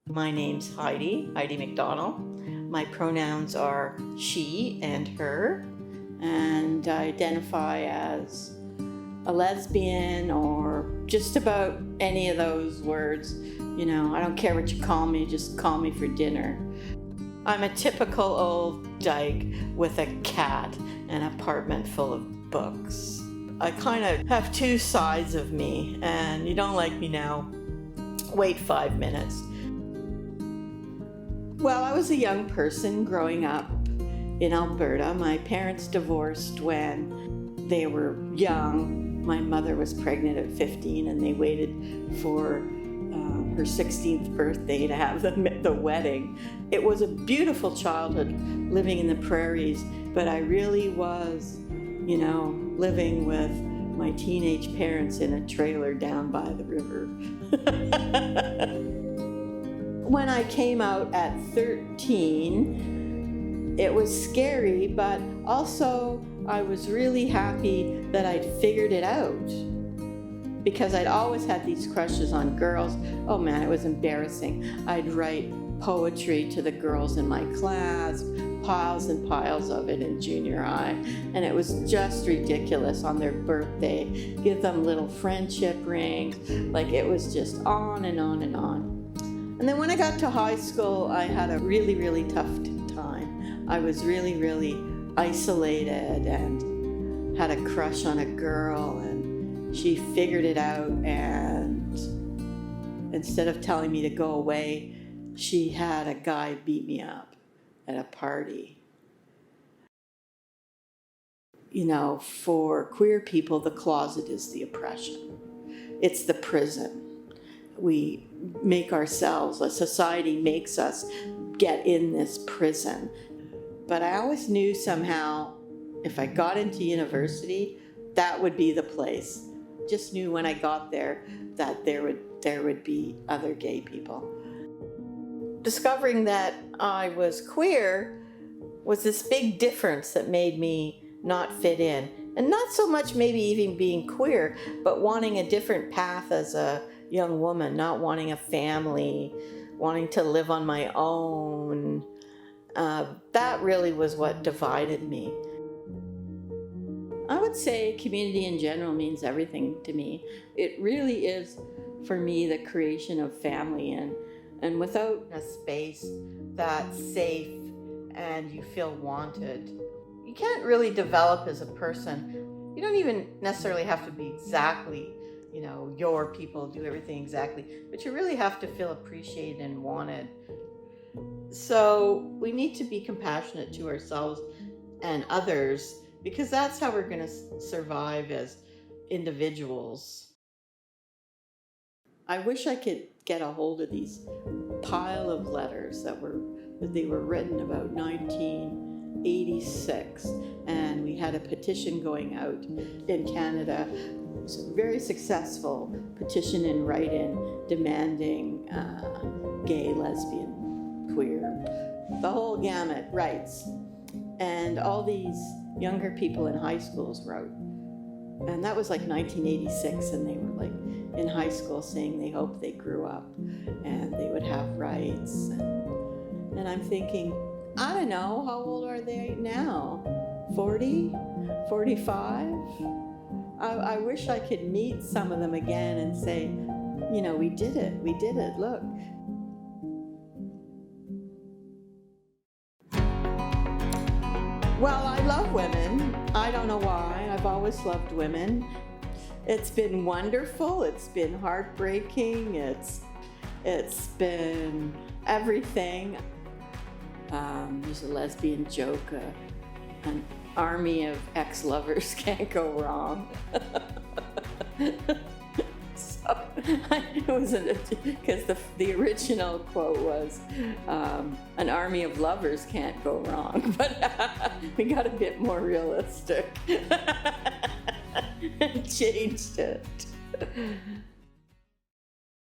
My name's Heidi McDonald. My pronouns are she and her, and I identify as a lesbian or just about any of those words. You know, I don't care what you call me, just call me for dinner. I'm a typical old dyke with a cat and an apartment full of books. I kind of have two sides of me, and you don't like me now, wait 5 minutes. Well, I was a young person growing up in Alberta. My parents divorced when they were young. My mother was pregnant at 15, and they waited for her 16th birthday to have the wedding. It was a beautiful childhood living in the prairies, but I really was, you know, living with my teenage parents in a trailer down by the river. When I came out at 13, it was scary, but also I was really happy that I'd figured it out, because I'd always had these crushes on girls. Oh man, it was embarrassing. I'd write poetry to the girls in my class, piles and piles of it in junior high, and it was just ridiculous. On their birthday, give them little friendship rings. Like, it was just on and on and on. And then when I got to high school, I had a really, really tough time. I was really, really isolated and had a crush on a girl, and she figured it out, and instead of telling me to go away, she had a guy beat me up at a party. You know, for queer people, the closet is the oppression. It's the prison. We make ourselves, a society makes us get in this prison. But I always knew somehow if I got into university, that would be the place. Just knew when I got there that there would be other gay people. Discovering that I was queer was this big difference that made me not fit in. And not so much maybe even being queer, but wanting a different path as a young woman, not wanting a family, wanting to live on my own. That really was what divided me. I would say community in general means everything to me. It really is, for me, the creation of family, and without a space that's safe and you feel wanted, you can't really develop as a person. You don't even necessarily have to be exactly, you know, your people, do everything exactly, but you really have to feel appreciated and wanted. So we need to be compassionate to ourselves and others, because that's how we're going to survive as individuals. I wish I could get a hold of these pile of letters that they were written about 1986, and we had a petition going out in Canada. It was a very successful petition in write-in demanding gay, lesbian, queer, the whole gamut rights. And all these younger people in high schools wrote. And that was like 1986, and they were like in high school saying they hoped they grew up and they would have rights. And I'm thinking, I don't know, how old are they now? 40? 45? I wish I could meet some of them again and say, you know, we did it, look. Well, I love women. I don't know why. I've always loved women. It's been wonderful. It's been heartbreaking. It's been everything. There's a lesbian joke, an army of ex-lovers can't go wrong. So it wasn't, because the original quote was, an army of lovers can't go wrong, but we got a bit more realistic and changed it.